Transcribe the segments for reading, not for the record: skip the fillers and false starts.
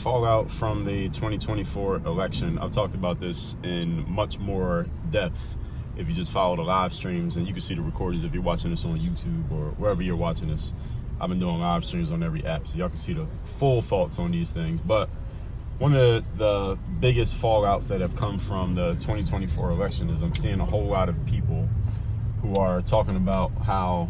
fallout from the 2024 election. I've talked about this in much more depth if you just follow the live streams, and you can see the recordings if you're watching this on YouTube or wherever you're watching this. I've been doing live streams on every app, so y'all can see the full thoughts on these things. But one of the biggest fallouts that have come from the 2024 election is I'm seeing a whole lot of people who are talking about how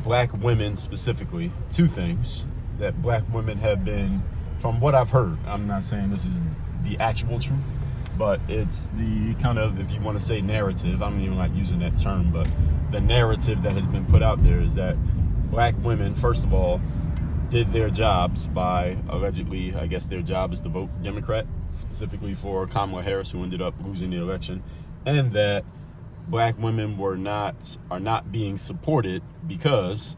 black women specifically, two things, that black women have been, from what I've heard, I'm not saying this is the actual truth, but it's the kind of, if you want to say narrative, I don't even like using that term, but the narrative that has been put out there is that black women, first of all, did their jobs by allegedly, I guess their job is to vote Democrat, specifically for Kamala Harris, who ended up losing the election, and that black women are not being supported because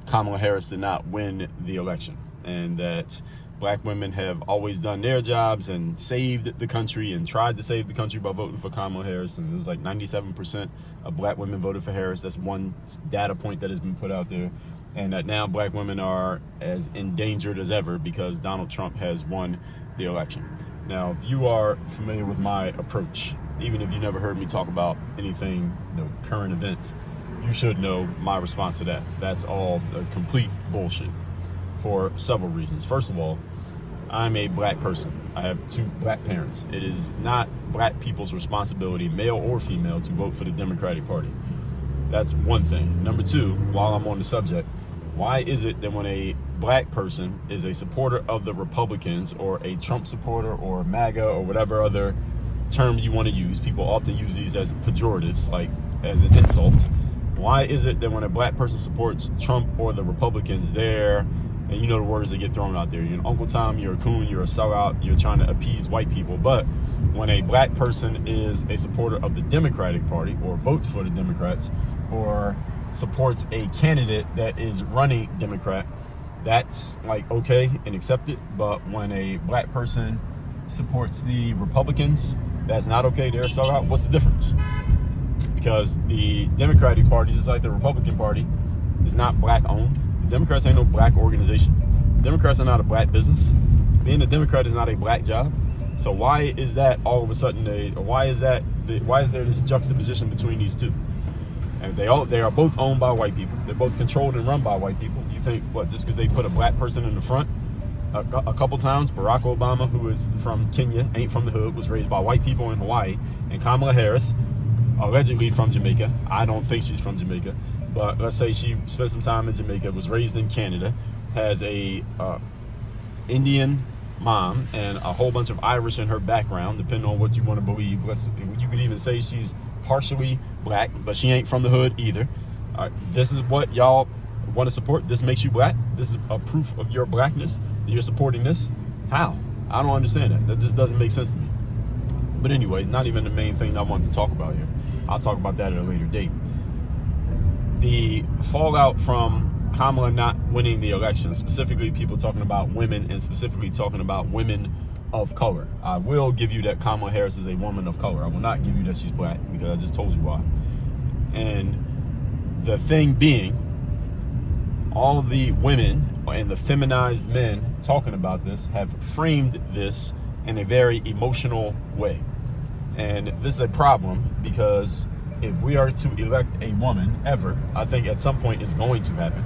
Kamala Harris did not win the election, and that black women have always done their jobs and saved the country and tried to save the country by voting for Kamala Harris. And it was like 97% of black women voted for Harris. That's one data point that has been put out there. And that now black women are as endangered as ever because Donald Trump has won the election. Now, if you are familiar with my approach, even if you never heard me talk about anything, current events, you should know my response to that. That's all complete bullshit for several reasons. First of all, I'm a black person. I have two black parents. It is not black people's responsibility, male or female, to vote for the Democratic Party. That's one thing. Number two, while I'm on the subject, why is it that when a black person is a supporter of the Republicans or a Trump supporter or MAGA or whatever other term you want to use, people often use these as pejoratives, like as an insult. Why is it that when a black person supports Trump or the Republicans, and you know the words that get thrown out there, you're an Uncle Tom, you're a coon, you're a sellout, you're trying to appease white people. But when a black person is a supporter of the Democratic Party or votes for the Democrats or supports a candidate that is running Democrat, that's like okay and accepted. But when a black person supports the Republicans, that's not okay. They're a sellout. What's the difference? Because the Democratic Party, just like the Republican Party, is not black owned. The Democrats ain't no black organization. Democrats are not a black business. Being a Democrat is not a black job. So why is that all of a sudden why is there this juxtaposition between these two? And they are both owned by white people. They're both controlled and run by white people. You think what, just because they put a black person in the front a couple times, Barack Obama, who is from Kenya, ain't from the hood, was raised by white people in Hawaii, and Kamala Harris, allegedly from Jamaica. I don't think she's from Jamaica, but let's say she spent some time in Jamaica, was raised in Canada, has a Indian mom and a whole bunch of Irish in her background, depending on what you want to believe. You could even say she's partially black, but she ain't from the hood either. This is what y'all want to support. This makes you black. This is a proof of your blackness. You're supporting this. How? I don't understand that. That just doesn't make sense to me. But anyway, not even the main thing I wanted to talk about here. I'll talk about that at a later date. The fallout from Kamala not winning the election, specifically people talking about women and specifically talking about women of color. I will give you that Kamala Harris is a woman of color. I will not give you that she's black because I just told you why. And the thing being, all of the women and the feminized men talking about this have framed this in a very emotional way. And this is a problem because if we are to elect a woman ever, I think at some point it's going to happen.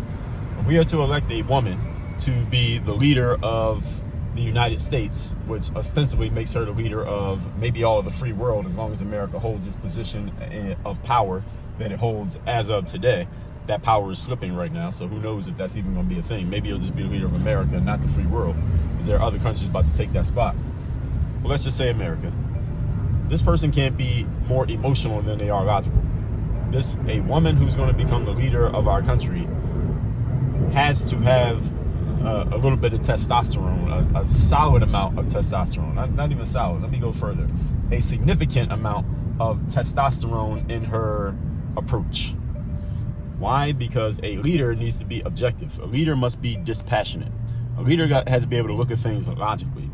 If we are to elect a woman to be the leader of the United States, which ostensibly makes her the leader of maybe all of the free world, as long as America holds its position of power that it holds as of today. That power is slipping right now, so who knows if that's even going to be a thing. Maybe it'll just be the leader of America, not the free world, because there are other countries about to take that spot. But let's just say America. This person can't be more emotional than they are logical. A woman who's going to become the leader of our country has to have a little bit of testosterone, a solid amount of testosterone. Not even solid, let me go further. A significant amount of testosterone in her approach. Why? Because a leader needs to be objective. A leader must be dispassionate. A leader has to be able to look at things logically.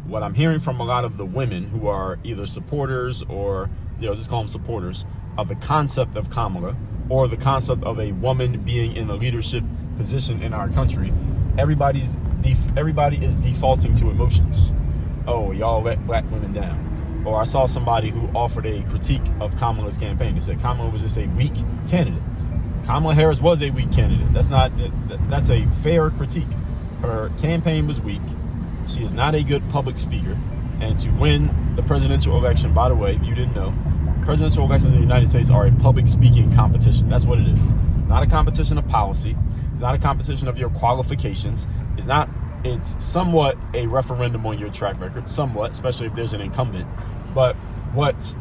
What I'm hearing from a lot of the women who are either supporters or, just call them supporters, of the concept of Kamala or the concept of a woman being in a leadership position in our country, everybody's everybody is defaulting to emotions. Oh, y'all let black women down. Or I saw somebody who offered a critique of Kamala's campaign. They said Kamala was just a weak candidate. Kamala Harris was a weak candidate. That's a fair critique. Her campaign was weak. She is not a good public speaker. And to win the presidential election, by the way, if you didn't know, presidential elections in the United States are a public speaking competition. That's what it is. Not a competition of policy. It's not a competition of your qualifications. It's somewhat a referendum on your track record, somewhat, especially if there's an incumbent. But what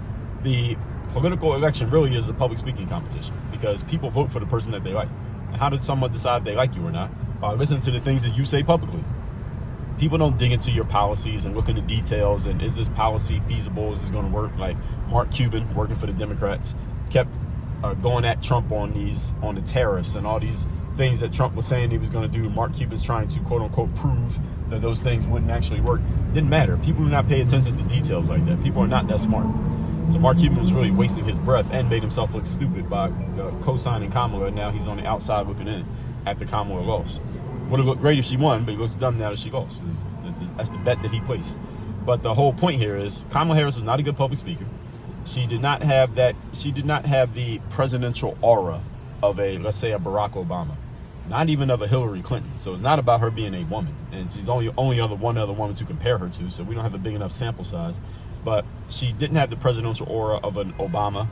the political election really is a public speaking competition, because people vote for the person that they like. And how does someone decide if they like you or not? By listening to the things that you say publicly. People don't dig into your policies and look into details and is this policy feasible? Is this going to work? Like Mark Cuban, working for the Democrats, kept going at Trump on the tariffs and all these things that Trump was saying he was going to do. Mark Cuban's trying to quote unquote prove that those things wouldn't actually work. Didn't matter. People do not pay attention to details like that. People are not that smart. So Mark Cuban was really wasting his breath and made himself look stupid by co-signing Kamala. And now he's on the outside looking in after Kamala lost. Would have looked great if she won, but he looks dumb now that she lost. That's the bet that he placed. But the whole point here is Kamala Harris is not a good public speaker. She did not have the presidential aura of let's say a Barack Obama, not even of a Hillary Clinton. So it's not about her being a woman, and she's only one other woman to compare her to. So we don't have a big enough sample size. But she didn't have the presidential aura of an Obama,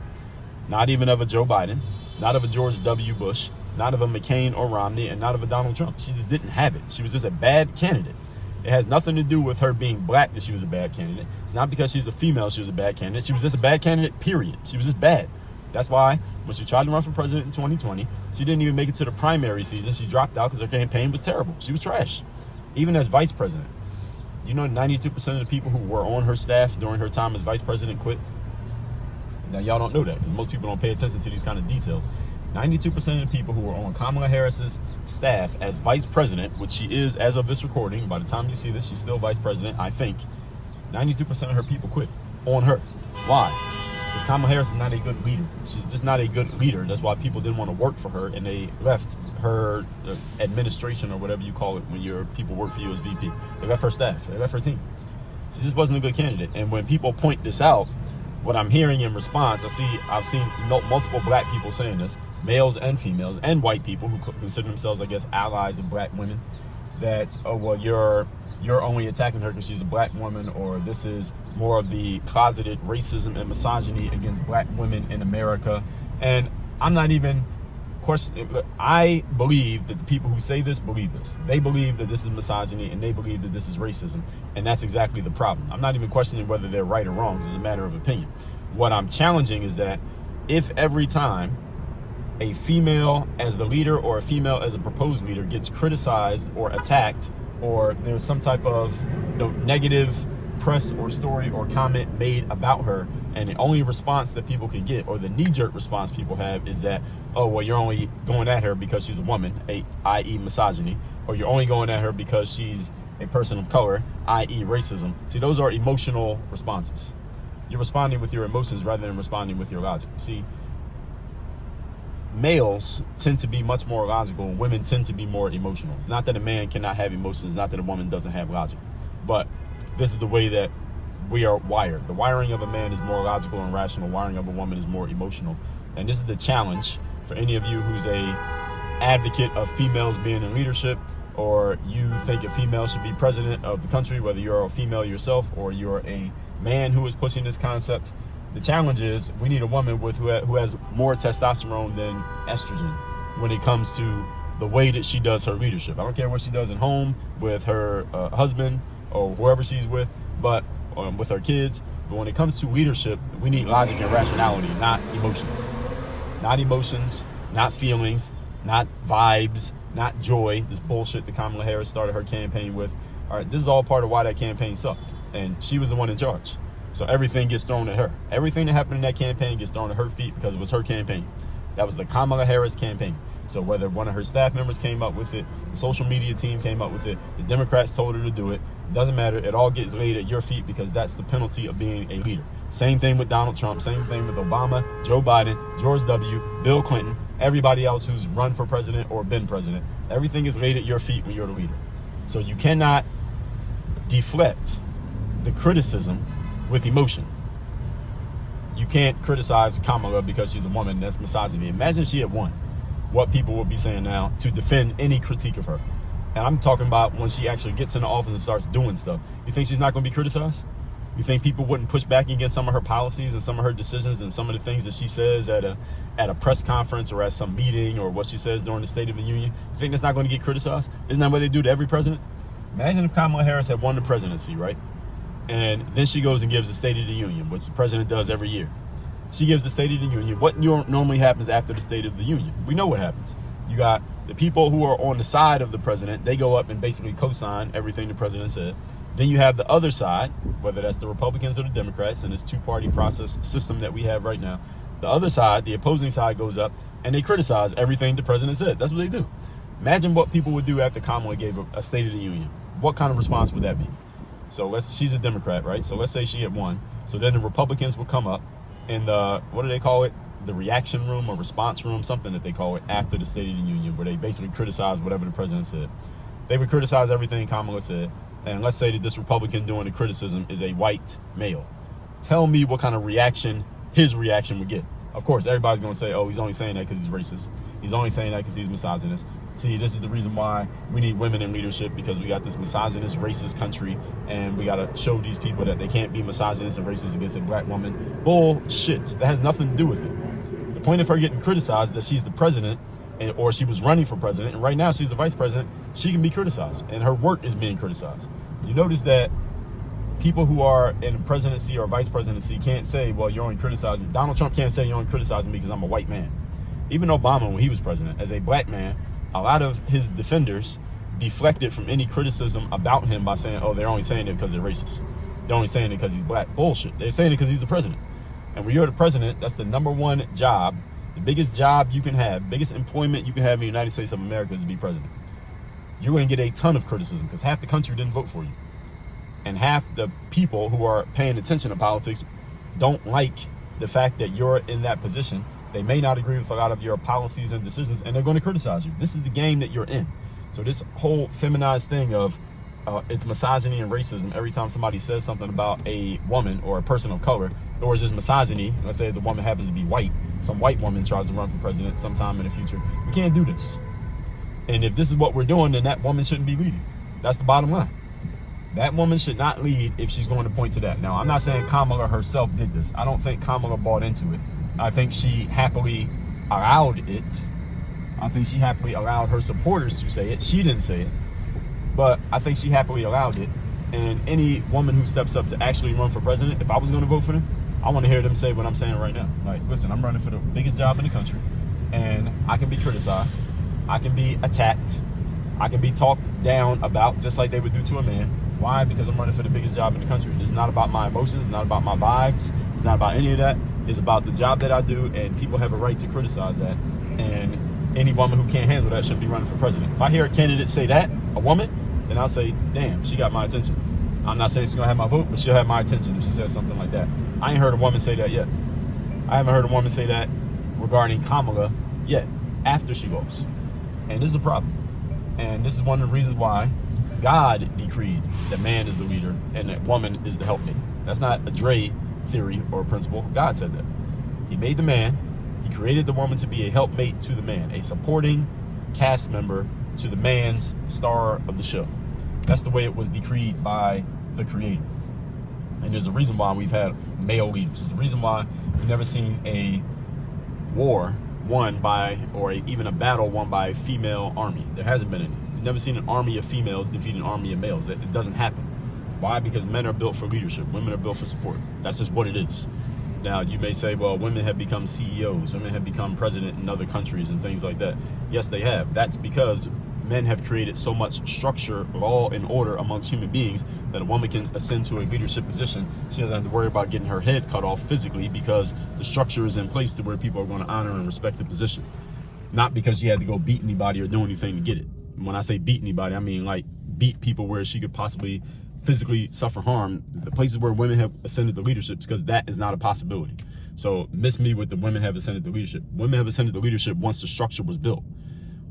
not even of a Joe Biden, not of a George W. Bush, not of a McCain or Romney, and not of a Donald Trump. She just didn't have it. She was just a bad candidate. It has nothing to do with her being black that she was a bad candidate. It's not because she's a female she was a bad candidate. She was just a bad candidate, period. She was just bad. That's why when she tried to run for president in 2020, she didn't even make it to the primary season. She dropped out because her campaign was terrible. She was trash. Even as vice president. You know 92% of the people who were on her staff during her time as vice president quit? Now, y'all don't know that because most people don't pay attention to these kind of details. 92% of the people who were on Kamala Harris's staff as vice president, which she is as of this recording, by the time you see this, she's still vice president, I think. 92% of her people quit on her. Why? Because Kamala Harris is not a good leader. She's just not a good leader. That's why people didn't want to work for her, and they left her administration, or whatever you call it when your people work for you as VP. They left her staff. They left her team. She just wasn't a good candidate. And when people point this out, what I'm hearing in response, I've seen multiple black people saying this, males and females, and white people who consider themselves, I guess, allies of black women, that, oh, well, you're only attacking her because she's a black woman, or this is more of the closeted racism and misogyny against black women in America. And I'm not even questioning. I believe that the people who say this believe this. They believe that this is misogyny, and they believe that this is racism. And that's exactly the problem. I'm not even questioning whether they're right or wrong. It's a matter of opinion. What I'm challenging is that if every time a female as the leader or a female as a proposed leader gets criticized or attacked, or there's some type of negative press or story or comment made about her, and the only response that people can get, or the knee-jerk response people have, is that, oh, well, you're only going at her because she's a woman, i.e. misogyny, or you're only going at her because she's a person of color, i.e. racism. See, those are emotional responses. You're responding with your emotions rather than responding with your logic. See, males tend to be much more logical, and women tend to be more emotional. It's not that a man cannot have emotions, not that a woman doesn't have logic, but this is the way that we are wired. The wiring of a man is more logical and rational. The wiring of a woman is more emotional. And this is the challenge for any of you who's a advocate of females being in leadership, or you think a female should be president of the country, whether you're a female yourself or you're a man who is pushing this concept. The challenge is we need a woman who has more testosterone than estrogen when it comes to the way that she does her leadership. I don't care what she does at home with her husband or whoever she's with, but with her kids. But when it comes to leadership, we need logic and rationality, not emotion. Not emotions, not feelings, not vibes, not joy. This bullshit that Kamala Harris started her campaign with. All right, this is all part of why that campaign sucked. And she was the one in charge. So everything gets thrown at her. Everything that happened in that campaign gets thrown at her feet because it was her campaign. That was the Kamala Harris campaign. So whether one of her staff members came up with it, the social media team came up with it, the Democrats told her to do it, doesn't matter. It all gets laid at your feet because that's the penalty of being a leader. Same thing with Donald Trump, same thing with Obama, Joe Biden, George W., Bill Clinton, everybody else who's run for president or been president. Everything is laid at your feet when you're the leader. So you cannot deflect the criticism with emotion. You can't criticize Kamala because she's a woman. That's misogyny. Imagine if she had won, what people will be saying now to defend any critique of her. And I'm talking about when she actually gets into office and starts doing stuff. You think she's not going to be criticized? You think people wouldn't push back against some of her policies and some of her decisions and some of the things that she says at a press conference or at some meeting or what she says during the State of the Union? You think that's not going to get criticized? Isn't that what they do to every president? Imagine if Kamala Harris had won the presidency, right? And then she goes and gives the State of the Union, which the president does every year. She gives the State of the Union. What normally happens after the State of the Union? We know what happens. You got the people who are on the side of the president. They go up and basically co-sign everything the president said. Then you have the other side, whether that's the Republicans or the Democrats in this two-party process system that we have right now. The other side, the opposing side, goes up and they criticize everything the president said. That's what they do. Imagine what people would do after Kamala gave a State of the Union. What kind of response would that be? So she's a Democrat, right? So let's say she had won. So then the Republicans would come up in the, what do they call it? The reaction room or response room, something that they call it after the State of the Union, where they basically criticize whatever the president said. They would criticize everything Kamala said. And let's say that this Republican doing the criticism is a white male. Tell me what kind of reaction his reaction would get. Of course, everybody's going to say, oh, he's only saying that because he's racist. He's only saying that because he's misogynist. See, this is the reason why we need women in leadership, because we got this misogynist, racist country, and we got to show these people that they can't be misogynist and racist against a black woman. Bullshit. That has nothing to do with it. The point of her getting criticized that she's the president, or she was running for president, and right now she's the vice president, she can be criticized, and her work is being criticized. You notice that people who are in presidency or vice presidency can't say, well, you're only criticizing. Donald Trump can't say you're only criticizing me because I'm a white man. Even Obama, when he was president, as a black man, a lot of his defenders deflected from any criticism about him by saying, oh, they're only saying it because they're racist. They're only saying it because he's black. Bullshit. They're saying it because he's the president. And when you're the president, that's the number one job, the biggest job you can have, biggest employment you can have in the United States of America is to be president. You're going to get a ton of criticism because half the country didn't vote for you. And half the people who are paying attention to politics don't like the fact that you're in that position. They may not agree with a lot of your policies and decisions, and they're going to criticize you. This is the game that you're in. So this whole feminized thing of it's misogyny and racism every time somebody says something about a woman or a person of color, or is this misogyny? Let's say the woman happens to be white. Some white woman tries to run for president sometime in the future. We can't do this. And if this is what we're doing, then that woman shouldn't be leading. That's the bottom line. That woman should not lead if she's going to point to that. Now, I'm not saying Kamala herself did this. I don't think Kamala bought into it. I think she happily allowed it. I think she happily allowed her supporters to say it. She didn't say it, but I think she happily allowed it. And any woman who steps up to actually run for president, if I was going to vote for them, I want to hear them say what I'm saying right now. Like, listen, I'm running for the biggest job in the country, and I can be criticized. I can be attacked. I can be talked down about just like they would do to a man. Why? Because I'm running for the biggest job in the country. It's not about my emotions. It's not about my vibes. It's not about any of that. It's about the job that I do, and people have a right to criticize that. And any woman who can't handle that shouldn't be running for president. If I hear a candidate say that, a woman, then I'll say, damn, she got my attention. I'm not saying she's going to have my vote, but she'll have my attention if she says something like that. I ain't heard a woman say that yet. I haven't heard a woman say that regarding Kamala yet, after she goes. And this is a problem. And this is one of the reasons why God decreed that man is the leader and that woman is the helpmate. That's not a Dre theory or a principle. God said that. He made the man. He created the woman to be a helpmate to the man, a supporting cast member to the man's star of the show. That's the way it was decreed by the Creator. And there's a reason why we've had male leaders. There's a reason why we've never seen a war won by, or even a battle won by a female army. There hasn't been any. You've never seen an army of females defeat an army of males. It doesn't happen. Why? Because men are built for leadership. Women are built for support. That's just what it is. Now, you may say, well, women have become CEOs. Women have become president in other countries and things like that. Yes, they have. That's because men have created so much structure, law, and order amongst human beings that a woman can ascend to a leadership position. She doesn't have to worry about getting her head cut off physically because the structure is in place to where people are going to honor and respect the position. Not because she had to go beat anybody or do anything to get it. When I say beat anybody, I mean like beat people where she could possibly physically suffer harm. The places where women have ascended to leadership is because that is not a possibility. So miss me with the women have ascended to leadership. Women have ascended to leadership once the structure was built.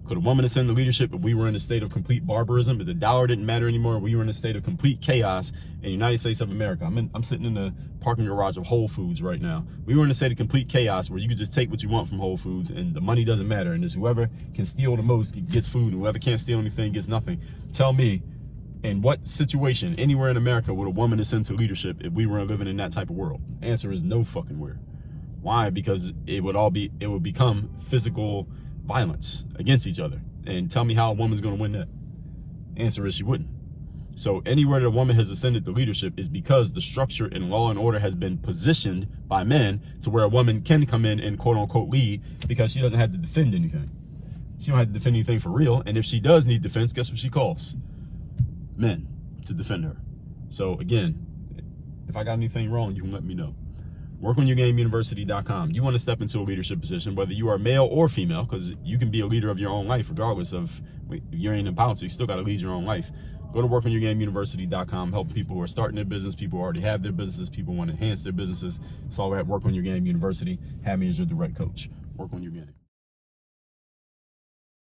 Could a woman ascend to leadership if we were in a state of complete barbarism, if the dollar didn't matter anymore, we were in a state of complete chaos in the United States of America? I'm sitting in the parking garage of Whole Foods right now. We were in a state of complete chaos where you could just take what you want from Whole Foods and the money doesn't matter. And it's whoever can steal the most gets food, and whoever can't steal anything gets nothing. Tell me, in what situation anywhere in America would a woman ascend to leadership if we were living in that type of world? Answer is no fucking where. Why? Because it would become physical violence against each other. And tell me how a woman's going to win that. Answer is she wouldn't. So anywhere that a woman has ascended to leadership is because the structure and law and order has been positioned by men to where a woman can come in and quote unquote lead, because she doesn't have to defend anything. She don't have to defend anything for real. And if she does need defense, guess what she calls? Men to defend her. So again, if I got anything wrong, you can let me know. WorkOnYourGameUniversity.com. You want to step into a leadership position, whether you are male or female, because you can be a leader of your own life regardless of, if you ain't in politics, you still got to lead your own life. Go to WorkOnYourGameUniversity.com. Help people who are starting their business, people who already have their businesses, people who want to enhance their businesses. It's all at Work on Your Game University. Have me as your direct coach. Work on your game.